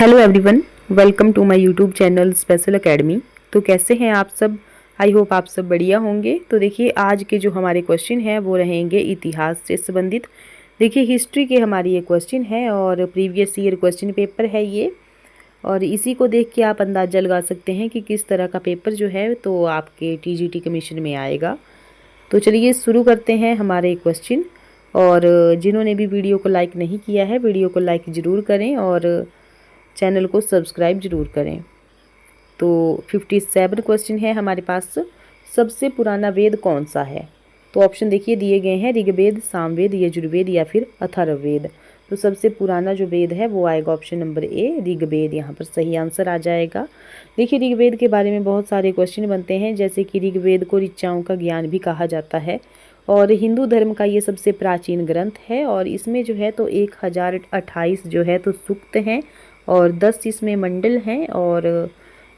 Hello everyone, welcome to my YouTube channel special academy. तो कैसे हैं आप सब? आई होप आप सब बढ़िया होंगे। तो देखिए, आज के जो हमारे क्वेश्चन हैं वो रहेंगे इतिहास से संबंधित। देखिए, हिस्ट्री के हमारी ये क्वेश्चन है और प्रीवियस ईयर क्वेश्चन पेपर है ये, और इसी को देख के आप अंदाज़ा लगा सकते हैं कि किस तरह का पेपर जो है तो आपके टीजीटी कमीशन में आएगा। तो चलिए शुरू करते हैं हमारे क्वेश्चन। और जिन्होंने भी वीडियो को लाइक नहीं किया है, वीडियो को लाइक ज़रूर करें और चैनल को सब्सक्राइब जरूर करें। तो 57 क्वेश्चन है हमारे पास। सबसे पुराना वेद कौन सा है? तो ऑप्शन देखिए दिए गए हैं, ऋग्वेद, सामवेद, यजुर्वेद या फिर अथर्ववेद। तो सबसे पुराना जो वेद है वो आएगा ऑप्शन नंबर ए, ऋग्वेद। यहाँ पर सही आंसर आ जाएगा। देखिए, ऋग्वेद के बारे में बहुत सारे क्वेश्चन बनते हैं, जैसे कि ऋग्वेद को ऋचाओं का ज्ञान भी कहा जाता है और हिंदू धर्म का ये सबसे प्राचीन ग्रंथ है। और इसमें जो है तो 1028 जो है तो सूक्त हैं और 10 इसमें मंडल हैं और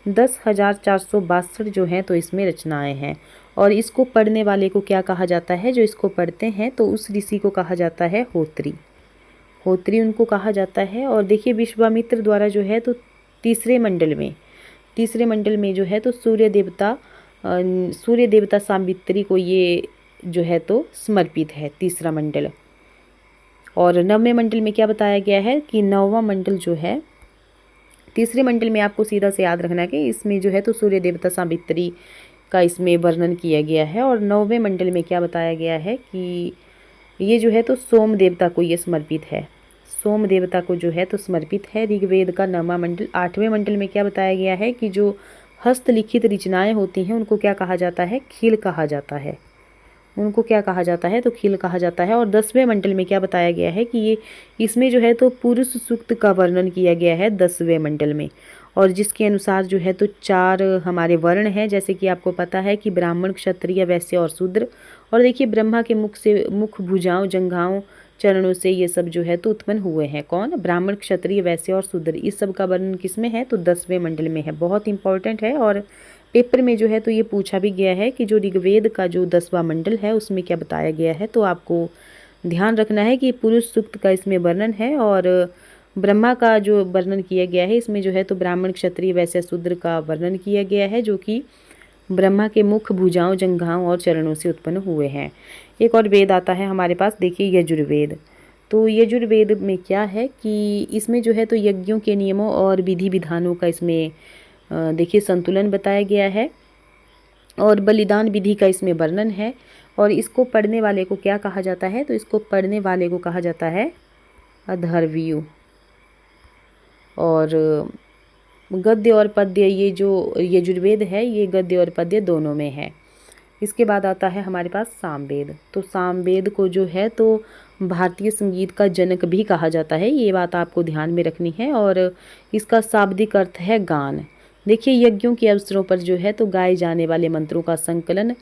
10,462 जो हैं तो इसमें रचनाएं हैं। और इसको पढ़ने वाले को क्या कहा जाता है? जो इसको पढ़ते हैं तो उस ऋषि को कहा जाता है होत्री। होत्री उनको कहा जाता है। और देखिए, विश्वामित्र द्वारा जो है तो तीसरे मंडल में जो है तो सूर्य देवता सावित्री को ये जो है तो समर्पित है तीसरा मंडल। और 9वें मंडल में क्या बताया गया है कि 9वां मंडल जो है, तीसरे मंडल में आपको सीधा से याद रखना है कि इसमें जो है तो सूर्य देवता सावित्री का इसमें वर्णन किया गया है। और 9वें मंडल में क्या बताया गया है कि ये जो है तो सोम देवता को ये समर्पित है। सोम देवता को जो है तो समर्पित है ऋग्वेद का 9वां मंडल। 8वें मंडल में क्या बताया गया है कि जो हस्तलिखित रचनाएं होती हैं उनको क्या कहा जाता है? खील कहा जाता है। उनको क्या कहा जाता है? तो खील कहा जाता है। और 10वें मंडल में क्या बताया गया है कि ये इसमें जो है तो पुरुष सूक्त का वर्णन किया गया है 10वें मंडल में। और जिसके अनुसार जो है तो 4 हमारे वर्ण हैं, जैसे कि आपको पता है कि ब्राह्मण, क्षत्रिय, वैश्य और शूद्र। और देखिए, ब्रह्मा के मुख, भुजाओं, जंघाओं, चरणों से ये सब जो है तो उत्पन्न हुए हैं। कौन? ब्राह्मण, क्षत्रिय, वैश्य और शूद्र। इस सब का वर्णन किस में है? तो 10वें मंडल में है। बहुत इंपॉर्टेंट है और पेपर में जो है तो ये पूछा भी गया है कि जो ऋग्वेद का जो 10वां मंडल है उसमें क्या बताया गया है। तो आपको ध्यान रखना है कि पुरुष सूक्त का इसमें वर्णन है और ब्रह्मा का जो वर्णन किया गया है इसमें जो है तो ब्राह्मण, क्षत्रिय, वैश्य, शूद्र का वर्णन किया गया है, जो कि ब्रह्मा के मुख, भुजाओं, जंघाओं और चरणों से उत्पन्न हुए हैं। एक और वेद आता है हमारे पास, देखिए यजुर्वेद। तो यजुर्वेद में क्या है कि इसमें जो है तो यज्ञों के नियमों और विधि विधानों का इसमें देखिए संतुलन बताया गया है और बलिदान विधि का इसमें वर्णन है। और इसको पढ़ने वाले को क्या कहा जाता है? तो इसको पढ़ने वाले को कहा जाता है अथर्वयु। और गद्य और पद्य, ये जो यजुर्वेद है ये गद्य और पद्य दोनों में है। इसके बाद आता है हमारे पास सामवेद। तो सामवेद को जो है तो भारतीय संगीत का जनक भी कहा जाता है, ये बात आपको ध्यान में रखनी है। और इसका शाब्दिक अर्थ है गान। देखिए, यज्ञों के अवसरों पर जो है तो गाए जाने वाले मंत्रों का संकलन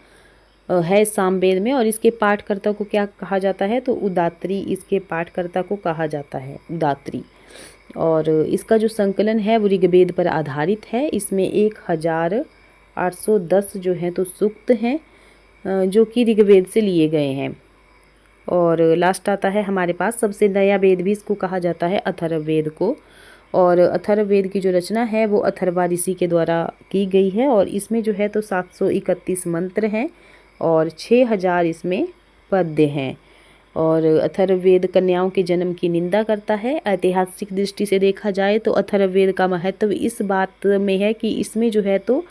है सामवेद में। और इसके पाठकर्ता को क्या कहा जाता है? तो उदात्री। इसके पाठकर्ता को कहा जाता है उदात्री। और इसका जो संकलन है वो ऋग्वेद पर आधारित है। इसमें 1810 जो हैं तो सूक्त हैं जो कि ऋग्वेद से लिए गए हैं। और लास्ट आता है हमारे पास सबसे नया वेद भी इसको कहा जाता है अथर्ववेद को। और अथर्ववेद की जो रचना है वो अथर्वा ऋषि के द्वारा की गई है। और इसमें जो है तो 731 मंत्र हैं और 6000 इसमें पद्य हैं। और अथर्ववेद कन्याओं के जन्म की निंदा करता है। ऐतिहासिक दृष्टि से देखा जाए तो अथर्ववेद का महत्व इस बात में है कि इसमें जो है तो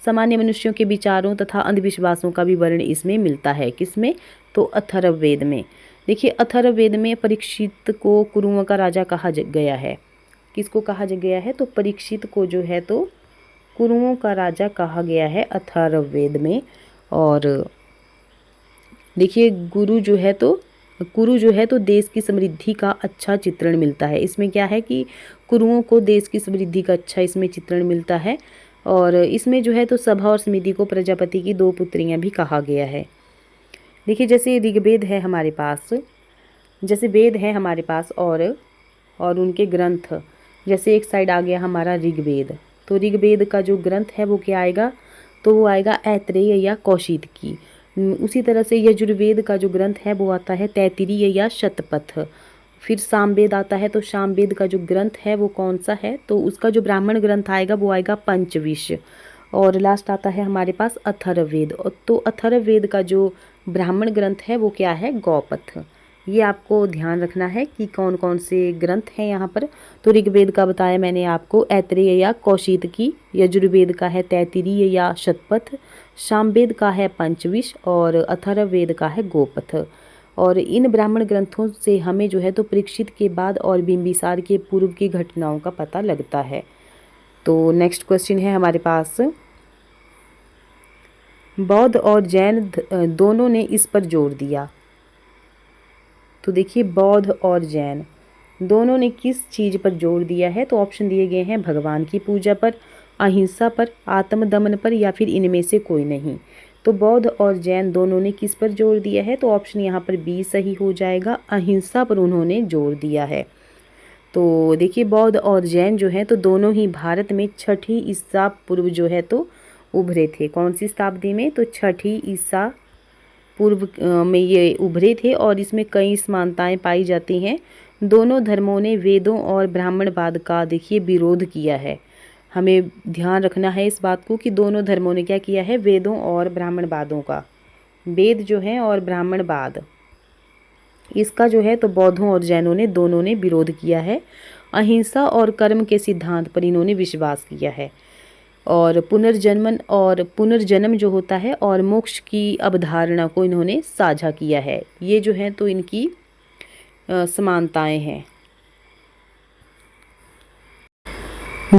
सामान्य मनुष्यों के विचारों तथा अंधविश्वासों का भी वर्णन इसमें मिलता है। किसमें? तो अथर्ववेद में। देखिए, अथर्ववेद में परीक्षित को कुरुओं का राजा कहा गया है। किसको कहा गया है? तो परीक्षित को जो है तो कुरुओं का राजा कहा गया है अथर्ववेद में। और देखिए, कुरु जो है तो देश की समृद्धि का अच्छा चित्रण मिलता है। इसमें क्या है कि कुरुओं को देश की समृद्धि का अच्छा इसमें चित्रण मिलता है। और इसमें जो है तो सभा और समिति को प्रजापति की 2 पुत्रियां भी कहा गया है। देखिए, जैसे ऋग्वेद है हमारे पास, जैसे वेद है हमारे पास और उनके ग्रंथ, जैसे एक साइड आ गया हमारा ऋग्वेद। तो ऋग्वेद का जो ग्रंथ है वो क्या आएगा? तो वो आएगा ऐत्रेय या कौशिकी। उसी तरह से यजुर्वेद का जो ग्रंथ है वो आता है तैत्तिरीय या शतपथ। फिर सामवेद आता है, तो सामवेद का जो ग्रंथ है वो कौन सा है, तो उसका जो ब्राह्मण ग्रंथ आएगा वो आएगा पंचविश। और लास्ट आता है हमारे पास अथर्ववेद, तो अथर्ववेद का जो ब्राह्मण ग्रंथ है वो क्या है, गौपथ। ये आपको ध्यान रखना है कि कौन कौन से ग्रंथ हैं यहाँ पर। तो ऋग्वेद का बताया मैंने आपको, ऐत्रेय या कौशितकी। यजुर्वेद का है तैत्तिरीय या शतपथ। सामवेद का है पंचविश और अथर्ववेद का है गोपथ। और इन ब्राह्मण ग्रंथों से हमें जो है तो परीक्षित के बाद और बिंबिसार के पूर्व की घटनाओं का पता लगता है। तो नेक्स्ट क्वेश्चन है हमारे पास, बौद्ध और जैन दोनों ने इस पर जोर दिया। तो देखिए बौद्ध और जैन दोनों ने किस चीज़ पर जोर दिया है, तो ऑप्शन दिए गए हैं भगवान की पूजा पर, अहिंसा पर, आत्मदमन पर, या फिर इनमें से कोई नहीं। तो बौद्ध और जैन दोनों ने किस पर जोर दिया है, तो ऑप्शन यहाँ पर बी सही हो जाएगा, अहिंसा पर उन्होंने जोर दिया है। तो देखिए बौद्ध और जैन जो हैं तो दोनों ही भारत में छठी ईसा पूर्व जो है तो उभरे थे। कौन सी शताब्दी में, तो छठी ईसा पूर्व में ये उभरे थे और इसमें कई समानताएं पाई जाती हैं। दोनों धर्मों ने वेदों और ब्राह्मणवाद का देखिए विरोध किया है। हमें ध्यान रखना है इस बात को कि दोनों धर्मों ने क्या किया है, वेदों और ब्राह्मणवादों का, वेद जो है और ब्राह्मणवाद, इसका जो है तो बौद्धों और जैनों ने दोनों ने विरोध किया है। अहिंसा और कर्म के सिद्धांत पर इन्होंने विश्वास किया है और पुनर्जन्म जो होता है और मोक्ष की अवधारणा को इन्होंने साझा किया है। ये जो है तो इनकी समानताएं हैं।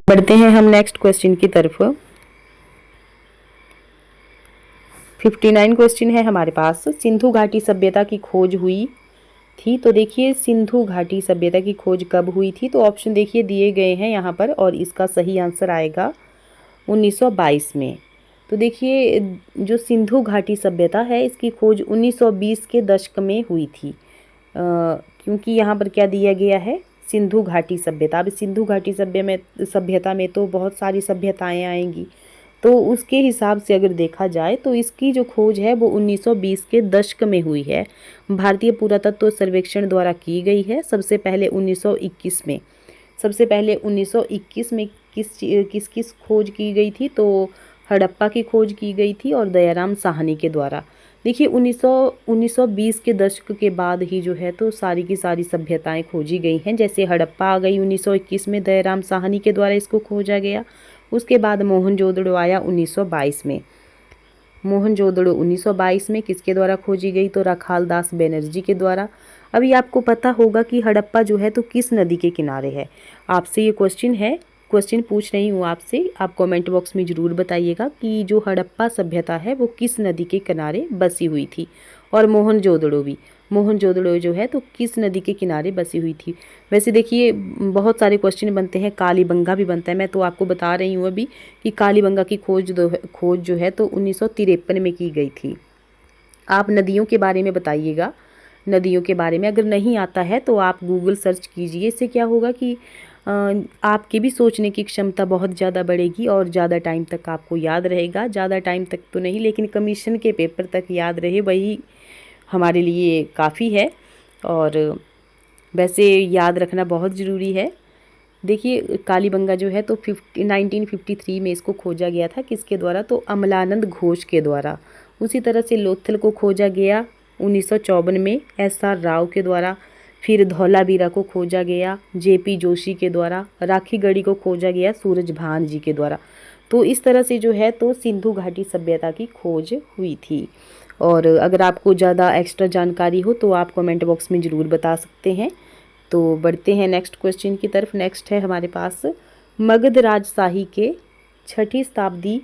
बढ़ते हैं हम नेक्स्ट क्वेश्चन की तरफ। 59 क्वेश्चन है हमारे पास, सिंधु घाटी सभ्यता की खोज हुई थी। तो देखिए सिंधु घाटी सभ्यता की खोज कब हुई थी, तो ऑप्शन देखिए दिए गए हैं यहाँ पर और इसका सही आंसर आएगा 1922 में। तो देखिए जो सिंधु घाटी सभ्यता है इसकी खोज 1920 के दशक में हुई थी, क्योंकि यहाँ पर क्या दिया गया है, सिंधु घाटी सभ्यता। अब सिंधु घाटी सभ्यता में तो बहुत सारी सभ्यताएं आएंगी, तो उसके हिसाब से अगर देखा जाए तो इसकी जो खोज है वो 1920 के दशक में हुई है। भारतीय पुरातत्व सर्वेक्षण द्वारा की गई है। सबसे पहले 1921 में, सबसे पहले 1921 में किस खोज की गई थी, तो हड़प्पा की खोज की गई थी और दयाराम साहनी के द्वारा। देखिए 1920 के दशक के बाद ही जो है तो सारी की सारी सभ्यताएं खोजी गई हैं। जैसे हड़प्पा आ गई 1921 में, दयाराम साहनी के द्वारा इसको खोजा गया। उसके बाद मोहनजोदड़ो आया 1922 में। मोहनजोदड़ो 1922 में किसके द्वारा खोजी गई, तो राखालदास बनर्जी के द्वारा। अभी आपको पता होगा कि हड़प्पा जो है तो किस नदी के किनारे है। आपसे ये क्वेश्चन पूछ रही हूँ आपसे, आप कमेंट बॉक्स में ज़रूर बताइएगा कि जो हड़प्पा सभ्यता है वो किस नदी के किनारे बसी हुई थी। और मोहनजोदड़ो जो है तो किस नदी के किनारे बसी हुई थी। वैसे देखिए बहुत सारे क्वेश्चन बनते हैं, कालीबंगा भी बनता है। मैं तो आपको बता रही हूँ अभी कि कालीबंगा की खोज जो है तो 1953 में की गई थी। आप नदियों के बारे में बताइएगा, नदियों के बारे में अगर नहीं आता है तो आप गूगल सर्च कीजिए। इससे क्या होगा कि आपकी भी सोचने की क्षमता बहुत ज़्यादा बढ़ेगी और ज़्यादा टाइम तक आपको याद रहेगा। ज़्यादा टाइम तक तो नहीं, लेकिन कमीशन के पेपर तक याद रहे वही हमारे लिए काफ़ी है। और वैसे याद रखना बहुत ज़रूरी है। देखिए कालीबंगा जो है तो 1953 में इसको खोजा गया था। किसके द्वारा, तो अमलानंद घोष के द्वारा। उसी तरह से लोथल को खोजा गया 1954 में SR राव के द्वारा। फिर धौलावीरा को खोजा गया JP जोशी के द्वारा। राखीगढ़ी को खोजा गया सूरजभान जी के द्वारा। तो इस तरह से जो है तो सिंधु घाटी सभ्यता की खोज हुई थी। और अगर आपको ज़्यादा एक्स्ट्रा जानकारी हो तो आप कमेंट बॉक्स में ज़रूर बता सकते हैं। तो बढ़ते हैं नेक्स्ट क्वेश्चन की तरफ। नेक्स्ट है हमारे पास, मगध राजशाही के छठी शताब्दी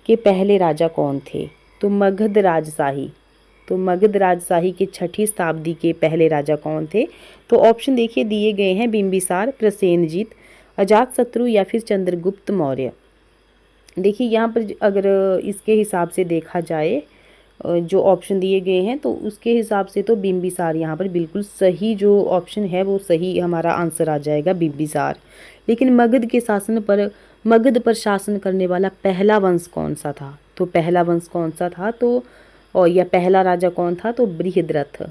के पहले राजा कौन थे। तो मगध राजशाही के छठी शताब्दी के पहले राजा कौन थे, तो ऑप्शन देखिए दिए गए हैं, बिंबिसार, प्रसेनजीत, अजातशत्रु या फिर चंद्रगुप्त मौर्य। देखिए यहाँ पर अगर इसके हिसाब से देखा जाए जो ऑप्शन दिए गए हैं तो उसके हिसाब से तो बिंबिसार यहाँ पर बिल्कुल सही जो ऑप्शन है वो सही हमारा आंसर आ जाएगा, बिंबिसार। लेकिन मगध पर शासन करने वाला पहला वंश कौन सा था, तो पहला वंश कौन सा था, तो और या पहला राजा कौन था, तो बृहद्रथ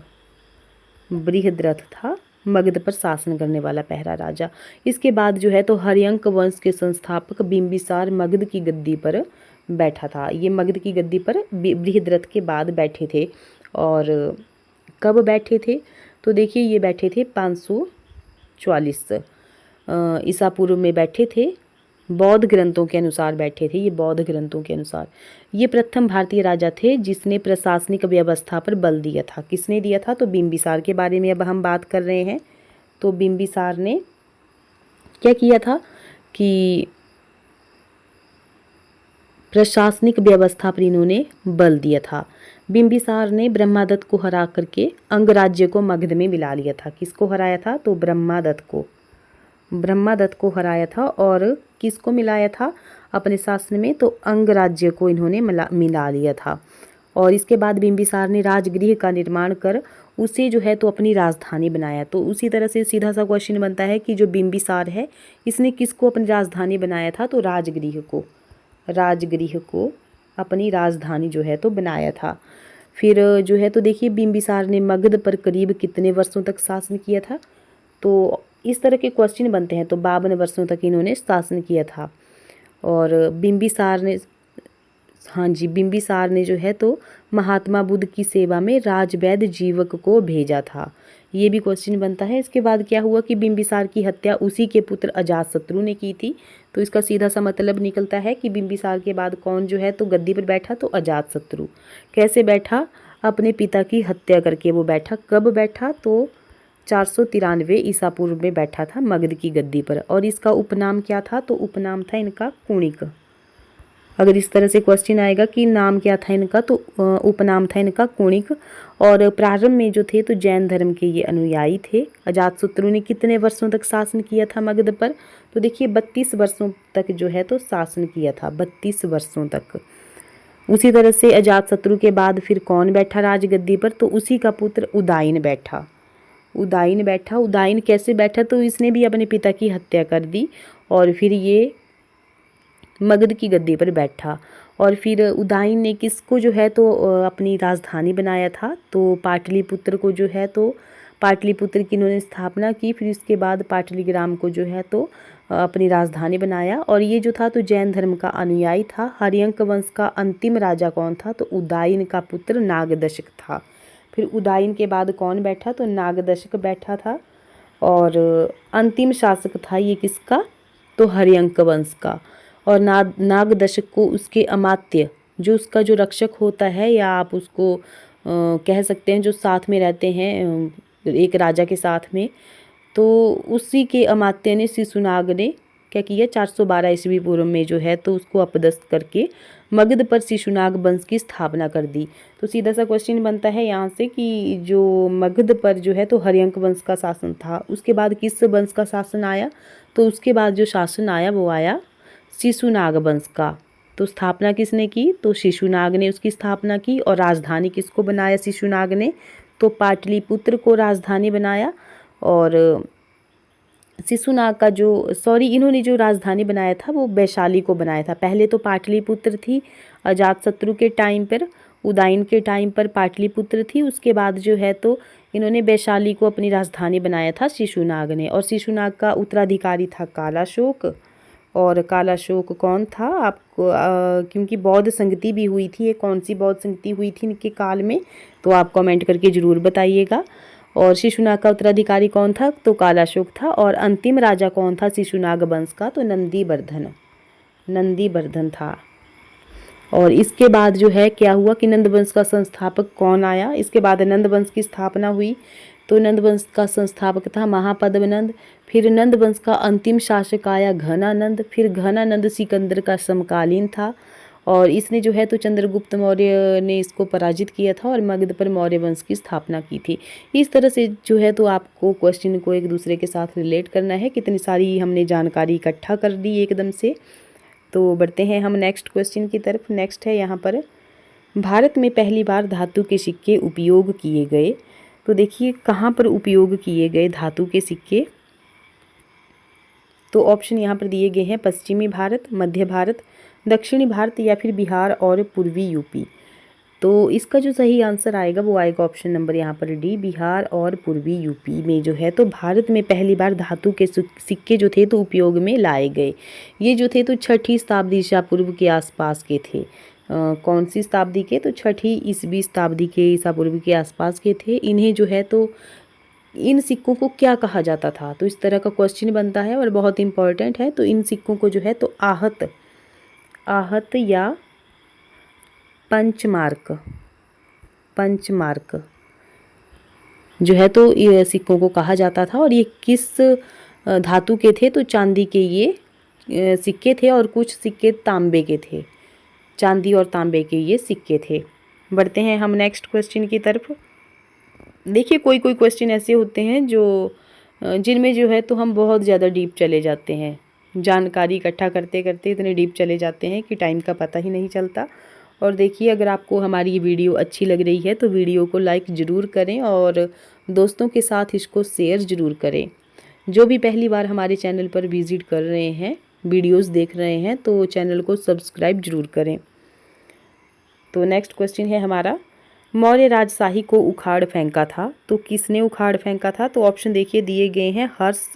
था। मगध पर शासन करने वाला पहला राजा। इसके बाद जो है तो हर्यंक वंश के संस्थापक बिंबिसार मगध की गद्दी पर बैठा था। ये मगध की गद्दी पर बृहद्रथ के बाद बैठे थे। और कब बैठे थे? तो देखिए ये बैठे थे 544 ईसा पूर्व में बैठे थे। बौद्ध ग्रंथों के अनुसार बैठे थे, ये बौद्ध ग्रंथों के अनुसार। ये प्रथम भारतीय राजा थे जिसने प्रशासनिक व्यवस्था पर बल दिया था। किसने दिया था? तो बिंबिसार के बारे में अब हम बात कर रहे हैं। तो बिंबिसार ने क्या किया था कि प्रशासनिक व्यवस्था पर इन्होंने बल दिया था। बिंबिसार ने ब्रह्मादत्त को हरा करके अंगराज्य को मगध में मिला लिया था। किसको हराया था? तो ब्रह्मादत्त को हराया था। और किसको मिलाया था अपने शासन में? तो अंगराज्य को इन्होंने मिला लिया था। और इसके बाद बिंबिसार ने राजगृह का निर्माण कर उसे जो है तो अपनी राजधानी बनाया। तो उसी तरह से सीधा सा क्वेश्चन बनता है कि जो बिंबिसार है इसने किसको अपनी राजधानी बनाया था? तो राजगृह को अपनी राजधानी जो है तो बनाया था। फिर जो है तो देखिए बिंबिसार ने मगध पर करीब कितने वर्षों तक शासन किया था? तो इस तरह के क्वेश्चन बनते हैं। तो 52 वर्षों तक इन्होंने शासन किया था। और बिंबिसार ने जो है तो महात्मा बुद्ध की सेवा में राजवैद्य जीवक को भेजा था। ये भी क्वेश्चन बनता है। इसके बाद क्या हुआ कि बिंबिसार की हत्या उसी के पुत्र अजातशत्रु ने की थी। तो इसका सीधा सा मतलब निकलता है कि बिंबिसार के बाद कौन जो है तो गद्दी पर बैठा? तो अजातशत्रु। कैसे बैठा? अपने पिता की हत्या करके वो बैठा। कब बैठा? तो 493 ईसा पूर्व में बैठा था मगध की गद्दी पर। और इसका उपनाम क्या था? तो उपनाम था इनका कुणिक। अगर इस तरह से क्वेश्चन आएगा कि नाम क्या था इनका, तो उपनाम था इनका कुणिक। और प्रारंभ में जो थे तो जैन धर्म के ये अनुयायी थे। अजातशत्रु ने कितने वर्षों तक शासन किया था मगध पर? तो देखिए 32 वर्षों तक जो है तो शासन किया था, 32 वर्षों तक। उसी तरह से अजातशत्रु के बाद फिर कौन बैठा राजगद्दी पर? तो उसी का पुत्र उदायन बैठा। उदायन कैसे बैठा? तो इसने भी अपने पिता की हत्या कर दी और फिर ये मगध की गद्दी पर बैठा। और फिर उदायन ने किसको जो है तो अपनी राजधानी बनाया था? तो पाटलिपुत्र को जो है तो पाटलिपुत्र की इन्होंने स्थापना की। फिर इसके बाद पाटलिग्राम को जो है तो अपनी राजधानी बनाया। और ये जो था तो जैन धर्म का अनुयायी था। हर्यंक वंश का अंतिम राजा कौन था? तो उदायन का पुत्र नागदशक था। फिर उदायन के बाद कौन बैठा? तो नागदशक बैठा था। और अंतिम शासक था ये किसका? तो हर्यंक वंश का। और नागदशक को उसके अमात्य, जो उसका जो रक्षक होता है, या आप उसको कह सकते हैं जो साथ में रहते हैं एक राजा के साथ में, तो उसी के अमात्य ने शिशुनाग ने क्या किया? 412 ईस्वी पूर्व में जो है तो उसको अपदस्थ करके मगध पर शिशुनाग वंश की स्थापना कर दी। तो सीधा सा क्वेश्चन बनता है यहाँ से कि जो मगध पर जो है तो हर्यंक वंश का शासन था, उसके बाद किस वंश का शासन आया? तो उसके बाद जो शासन आया वो आया शिशुनाग वंश का। तो स्थापना किसने की? तो शिशुनाग ने उसकी स्थापना की। और राजधानी किसको बनाया शिशुनाग ने? तो पाटलिपुत्र को राजधानी बनाया। और शिशुनाग का इन्होंने जो राजधानी बनाया था वो वैशाली को बनाया था। पहले तो पाटलिपुत्र थी अजातशत्रु के टाइम पर, उदायन के टाइम पर पाटलिपुत्र थी। उसके बाद जो है तो इन्होंने वैशाली को अपनी राजधानी बनाया था शिशुनाग ने। और शिशुनाग का उत्तराधिकारी था कालाशोक। और कालाशोक कौन था आपको? क्योंकि बौद्ध संगति भी हुई थी, ये कौन सी बौद्ध संगति हुई थी इनके काल में, तो आप कमेंट करके ज़रूर बताइएगा। और शिशुनाग का उत्तराधिकारी कौन था? तो कालाशोक था। और अंतिम राजा कौन था शिशुनाग वंश का? तो नंदीवर्धन था। और इसके बाद जो है क्या हुआ कि नंद वंश का संस्थापक कौन आया? इसके बाद नंद वंश की स्थापना हुई। तो नंद वंश का संस्थापक था महापद्मनंद। फिर नंद वंश का अंतिम शासक आया घनानंद। फिर घनानंद सिकंदर का समकालीन था। और इसने जो है तो चंद्रगुप्त मौर्य ने इसको पराजित किया था और मगध पर मौर्य वंश की स्थापना की थी। इस तरह से जो है तो आपको क्वेश्चन को एक दूसरे के साथ रिलेट करना है। कितनी सारी हमने जानकारी इकट्ठा कर दी एकदम से। तो बढ़ते हैं हम नेक्स्ट क्वेश्चन की तरफ। नेक्स्ट है यहाँ पर, भारत में पहली बार धातु के सिक्के उपयोग किए गए। तो देखिए कहाँ पर उपयोग किए गए धातु के सिक्के? तो ऑप्शन यहाँ पर दिए गए हैं, पश्चिमी भारत, मध्य भारत, दक्षिणी भारत या फिर बिहार और पूर्वी यूपी। तो इसका जो सही आंसर आएगा वो आएगा ऑप्शन नंबर यहाँ पर डी, बिहार और पूर्वी यूपी में जो है तो भारत में पहली बार धातु के सिक्के जो थे तो उपयोग में लाए गए। ये जो थे तो 6ठी शताब्दी ईसा पूर्व के आसपास के थे। कौन सी शताब्दी के? तो 6ठी ईसवी शताब्दी के ईसा पूर्व के आसपास के थे। इन्हें जो है तो इन सिक्कों को क्या कहा जाता था? तो इस तरह का क्वेश्चन बनता है और बहुत इंपॉर्टेंट है। तो इन सिक्कों को जो है तो आहत या पंचमार्क जो है तो ये सिक्कों को कहा जाता था। और ये किस धातु के थे? तो चांदी के ये सिक्के थे और कुछ सिक्के तांबे के थे। चांदी और तांबे के ये सिक्के थे। बढ़ते हैं हम नेक्स्ट क्वेश्चन की तरफ। देखिए कोई क्वेश्चन ऐसे होते हैं जो जिनमें जो है तो हम बहुत ज़्यादा डीप चले जाते हैं, जानकारी इकट्ठा करते करते इतने डीप चले जाते हैं कि टाइम का पता ही नहीं चलता। और देखिए अगर आपको हमारी ये वीडियो अच्छी लग रही है तो वीडियो को लाइक ज़रूर करें और दोस्तों के साथ इसको शेयर ज़रूर करें। जो भी पहली बार हमारे चैनल पर विज़िट कर रहे हैं, वीडियोस देख रहे हैं, तो चैनल को सब्सक्राइब ज़रूर करें। तो नेक्स्ट क्वेश्चन है हमारा, मौर्य राजशाही को उखाड़ फेंका था तो किसने उखाड़ फेंका था? तो ऑप्शन देखिए दिए गए हैं, हर्ष,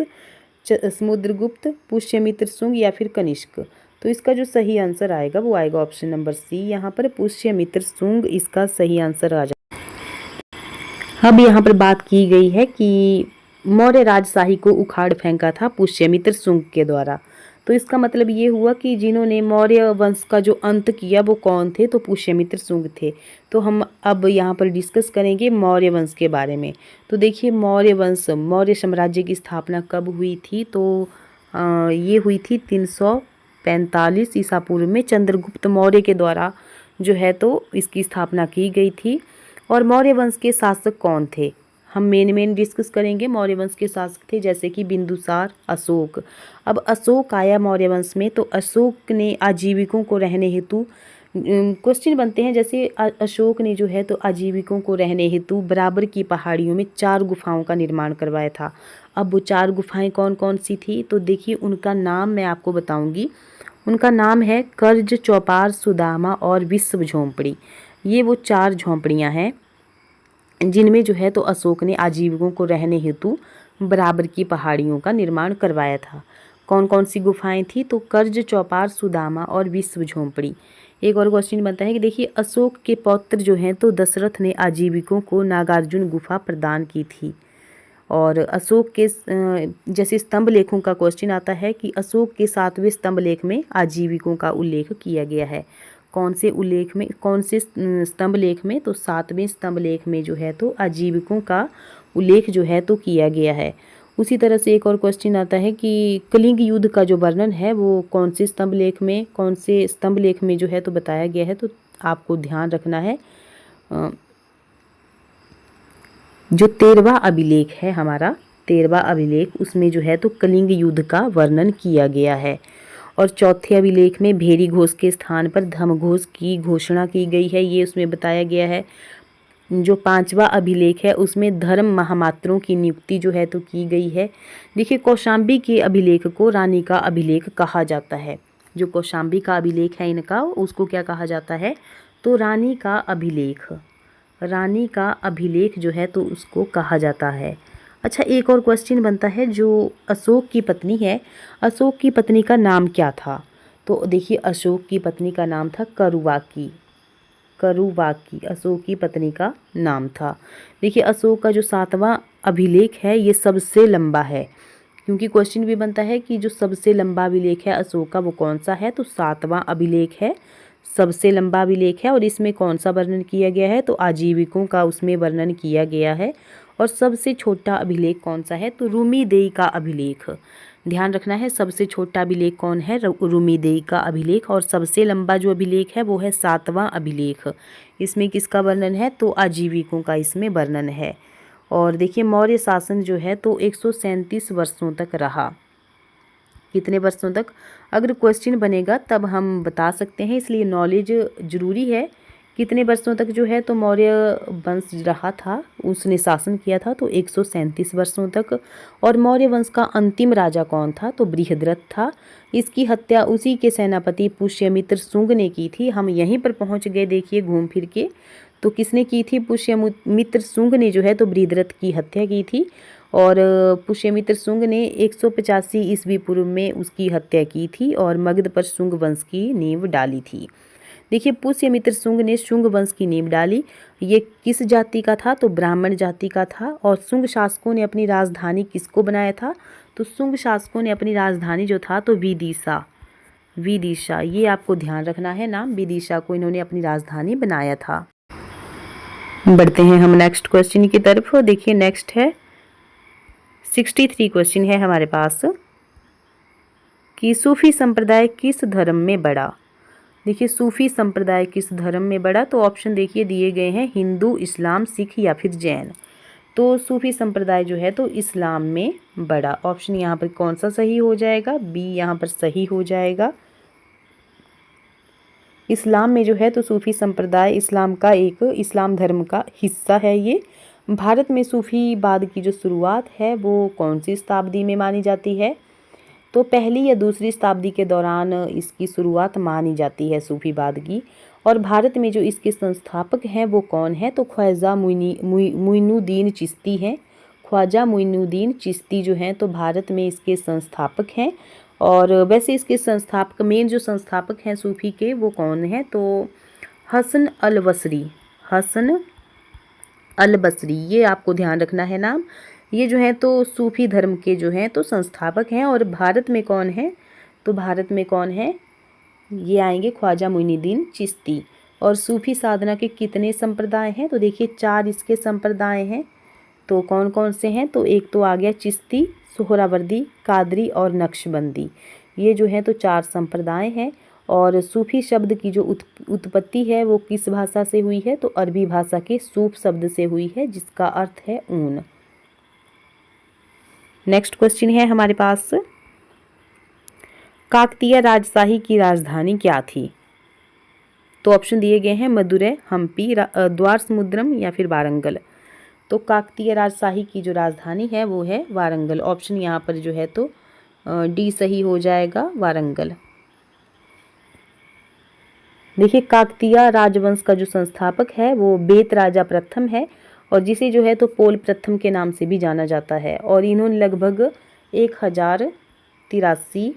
समुद्रगुप्त, पुष्यमित्र शुंग या फिर कनिष्क। तो इसका जो सही आंसर आएगा वो आएगा ऑप्शन नंबर सी, यहाँ पर पुष्यमित्र शुंग इसका सही आंसर आ जाएगा। अब यहाँ पर बात की गई है कि मौर्य राजशाही को उखाड़ फेंका था पुष्यमित्र शुंग के द्वारा। तो इसका मतलब ये हुआ कि जिन्होंने मौर्य वंश का जो अंत किया वो कौन थे? तो पुष्यमित्र शुंग थे। तो हम अब यहाँ पर डिस्कस करेंगे मौर्य वंश के बारे में। तो देखिए मौर्य वंश, मौर्य साम्राज्य की स्थापना कब हुई थी? तो ये हुई थी 345 ईसा पूर्व में चंद्रगुप्त मौर्य के द्वारा जो है तो इसकी स्थापना की गई थी। और मौर्य वंश के शासक कौन थे? हम मेन डिस्कस करेंगे। मौर्य वंश के शासक थे जैसे कि बिंदुसार, अशोक। अब अशोक आया मौर्य वंश में, तो अशोक ने आजीविकों को रहने हेतु क्वेश्चन बनते हैं, जैसे अशोक ने जो है तो आजीविकों को रहने हेतु बराबर की पहाड़ियों में 4 गुफाओं का निर्माण करवाया था। अब वो 4 गुफाएं कौन कौन सी थी? तो देखिए उनका नाम मैं आपको बताऊंगी। उनका नाम है कर्ज, चौपार, सुदामा और विश्व झोंपड़ी। ये वो 4 झोंपड़ियाँ हैं जिनमें जो है तो अशोक ने आजीविकों को रहने हेतु बराबर की पहाड़ियों का निर्माण करवाया था। कौन कौन सी गुफाएं थी? तो कर्ज, चौपार, सुदामा और विश्व झोंपड़ी। एक और क्वेश्चन बनता है कि देखिए अशोक के पौत्र जो हैं तो दशरथ ने आजीविकों को नागार्जुन गुफा प्रदान की थी। और अशोक के जैसे स्तंभ लेखों का क्वेश्चन आता है कि अशोक के 7वें स्तंभ लेख में आजीविकों का उल्लेख किया गया है। कौन से उल्लेख में, कौन से स्तंभ लेख में? तो 7वें स्तंभ लेख में जो है तो आजीविकों का उल्लेख जो है तो किया गया है। उसी तरह से एक और क्वेश्चन आता है कि कलिंग युद्ध का जो वर्णन है वो कौन से स्तंभ लेख में, कौन से स्तंभ लेख में जो है तो बताया गया है? तो आपको ध्यान रखना है जो 13वां अभिलेख है हमारा, 13वां अभिलेख, उसमें जो है तो कलिंग युद्ध का वर्णन किया गया है। और चौथे अभिलेख में भेरी घोष के स्थान पर धर्मघोष की घोषणा की गई है, ये उसमें बताया गया है। जो 5वां अभिलेख है उसमें धर्म महामात्रों की नियुक्ति जो है तो की गई है। देखिए कौशाम्बी के अभिलेख को रानी का अभिलेख कहा जाता है। जो कौशाम्बी का अभिलेख है इनका, उसको क्या कहा जाता है? तो रानी का अभिलेख, रानी का अभिलेख जो है तो उसको कहा जाता है। अच्छा एक और क्वेश्चन बनता है, जो अशोक की पत्नी है, अशोक की पत्नी का नाम क्या था? तो देखिए अशोक की पत्नी का नाम था करुवाकी, करुवाकी अशोक की पत्नी का नाम था। देखिए अशोक का जो 7वां अभिलेख है ये सबसे लंबा है, क्योंकि क्वेश्चन भी बनता है कि जो सबसे लंबा अभिलेख है अशोक का वो कौन सा है? तो 7वां अभिलेख है, सबसे लंबा अभिलेख है। और इसमें कौन सा वर्णन किया गया है? तो आजीविकों का उसमें वर्णन किया गया है। और सबसे छोटा अभिलेख कौन सा है? तो रूमीदेई का अभिलेख। ध्यान रखना है, सबसे छोटा अभिलेख कौन है? रूमीदेई का अभिलेख। और सबसे लंबा जो अभिलेख है वो है 7वां अभिलेख। इसमें किसका वर्णन है? तो आजीविकों का इसमें वर्णन है। और देखिए मौर्य शासन जो है तो 137 वर्षों तक रहा। कितने वर्षों तक? अगर क्वेश्चन बनेगा तब हम बता सकते हैं, इसलिए नॉलेज ज़रूरी है कितने वर्षों तक जो है तो मौर्य वंश रहा था, उसने शासन किया था, तो 137 वर्षों तक। और मौर्य वंश का अंतिम राजा कौन था, तो बृहद्रथ था। इसकी हत्या उसी के सेनापति पुष्यमित्र शुंग ने की थी। हम यहीं पर पहुंच गए, देखिए घूम फिर के। तो किसने की थी, पुष्यमित्र शुंग ने जो है तो बृहद्रथ की हत्या की थी। और पुष्यमित्र शुंग ने 185 ईस्वी पूर्व में उसकी हत्या की थी और मगध पर शुंग वंश की नींव डाली थी। देखिए पुष्यमित्र शुंग ने शुंग वंश की नींव डाली। ये किस जाति का था, तो ब्राह्मण जाति का था। और शुंग शासकों ने अपनी राजधानी किसको बनाया था, तो शुंग शासकों ने अपनी राजधानी जो था तो विदिशा, ये आपको ध्यान रखना है नाम, विदिशा को इन्होंने अपनी राजधानी बनाया था। बढ़ते हैं हम नेक्स्ट क्वेश्चन की तरफ। देखिए नेक्स्ट है 63 क्वेश्चन है हमारे पास कि सूफी संप्रदाय किस धर्म में बढ़ा। देखिए सूफी संप्रदाय किस धर्म में बढ़ा, तो ऑप्शन देखिए दिए गए हैं, हिंदू, इस्लाम, सिख या फिर जैन। तो सूफी संप्रदाय जो है तो इस्लाम में बढ़ा। ऑप्शन यहाँ पर कौन सा सही हो जाएगा, बी यहाँ पर सही हो जाएगा। इस्लाम में जो है तो सूफी संप्रदाय इस्लाम धर्म का हिस्सा है ये। भारत में सूफीवाद की जो शुरुआत है वो कौन सी शताब्दी में मानी जाती है, तो पहली या दूसरी शताब्दी के दौरान इसकी शुरुआत मानी जाती है सूफीवाद की। और भारत में जो इसके संस्थापक हैं वो कौन है, तो ख्वाजा मुइनुद्दीन चिश्ती हैं। ख्वाजा मुइनुद्दीन चिश्ती जो हैं तो भारत में इसके संस्थापक हैं। और वैसे इसके संस्थापक, मेन जो संस्थापक हैं सूफी के वो कौन हैं, तो हसन अल बसरी, ये आपको ध्यान रखना है नाम। ये जो है तो सूफी धर्म के जो हैं तो संस्थापक हैं। और भारत में कौन है, तो भारत में कौन है, ये आएंगे ख्वाजा मुइनुद्दीन चिश्ती। और सूफी साधना के कितने संप्रदाय हैं, तो देखिए 4 इसके संप्रदाय हैं। तो कौन कौन से हैं, तो एक तो आ गया चिश्ती, सोहरावर्दी, कादरी और नक्शबंदी। ये जो है तो 4 संप्रदाय हैं। और सूफी शब्द की जो उत्पत्ति है वो किस भाषा से हुई है, तो अरबी भाषा के सूफ शब्द से हुई है, जिसका अर्थ है ऊन। नेक्स्ट क्वेश्चन है हमारे पास, काकतीय राजशाही की राजधानी क्या थी। तो ऑप्शन दिए गए हैं, मदुरै, हम्पी, द्वार समुद्रम या फिर वारंगल। तो काकतीय राजशाही की जो राजधानी है वो है वारंगल। ऑप्शन यहाँ पर जो है तो डी सही हो जाएगा, वारंगल। देखिए काकतीय राजवंश का जो संस्थापक है वो बेत राजा प्रथम है, और जिसे जो है तो पोल प्रथम के नाम से भी जाना जाता है। और इन्होंने लगभग 1083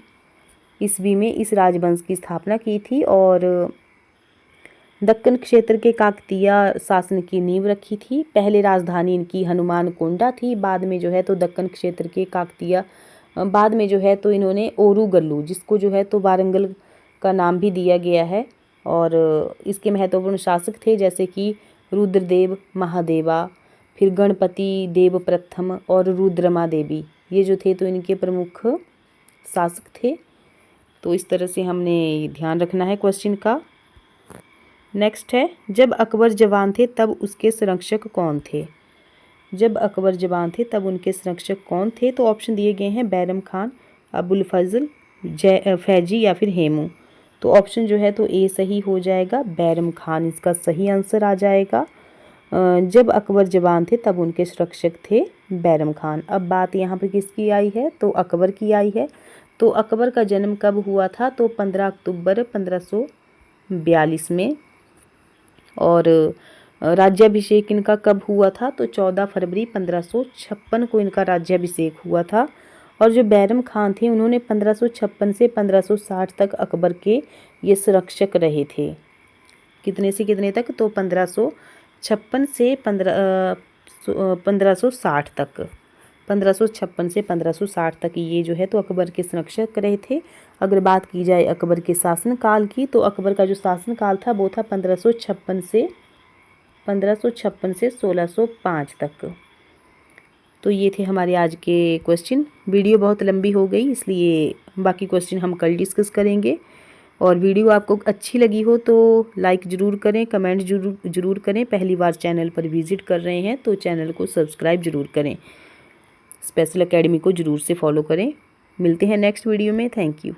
ईस्वी में इस राजवंश की स्थापना की थी। और दक्कन क्षेत्र के काकतीय शासन की नींव रखी थी। पहले राजधानी इनकी हनुमान कोंडा थी। बाद में जो है तो दक्कन क्षेत्र के काकतीय, बाद में जो है तो इन्होंने ओरुगल्लू, जिसको जो है तो वारंगल का नाम भी दिया गया है। और इसके महत्वपूर्ण शासक थे जैसे कि रुद्रदेव महादेवा, फिर गणपति देव प्रथम और रुद्रमा देवी, ये जो थे तो इनके प्रमुख शासक थे। तो इस तरह से हमने ध्यान रखना है क्वेश्चन का। नेक्स्ट है, जब अकबर जवान थे तब उसके संरक्षक कौन थे। जब अकबर जवान थे तब उनके संरक्षक कौन थे, तो ऑप्शन दिए गए हैं, बैरम खान, अबुल फजल, फैजी या फिर हेमू। तो ऑप्शन जो है तो ए सही हो जाएगा, बैरम खान इसका सही आंसर आ जाएगा। जब अकबर जवान थे तब उनके संरक्षक थे बैरम खान। अब बात यहाँ पर किसकी आई है, तो अकबर की आई है। तो अकबर का जन्म कब हुआ था, तो 15 अक्टूबर 1542 में। और राज्याभिषेक इनका कब हुआ था, तो 14 फरवरी 1556 को इनका राज्याभिषेक हुआ था। और जो बैरम खान थे उन्होंने 1556 से 1560 तक अकबर के ये संरक्षक रहे थे। कितने से कितने तक, तो 1556 से 1560 तक, 1556 से 1560 तक ये जो है तो अकबर के संरक्षक रहे थे। अगर बात की जाए अकबर के शासनकाल की, तो अकबर का जो शासनकाल था वो था 1556 से 1605 तक। तो ये थे हमारे आज के क्वेश्चन। वीडियो बहुत लंबी हो गई, इसलिए बाकी क्वेश्चन हम कल डिस्कस करेंगे। और वीडियो आपको अच्छी लगी हो तो लाइक ज़रूर करें, कमेंट ज़रूर करें। पहली बार चैनल पर विज़िट कर रहे हैं तो चैनल को सब्सक्राइब ज़रूर करें। स्पेशल एकेडमी को ज़रूर से फॉलो करें। मिलते हैं नेक्स्ट वीडियो में। Thank you.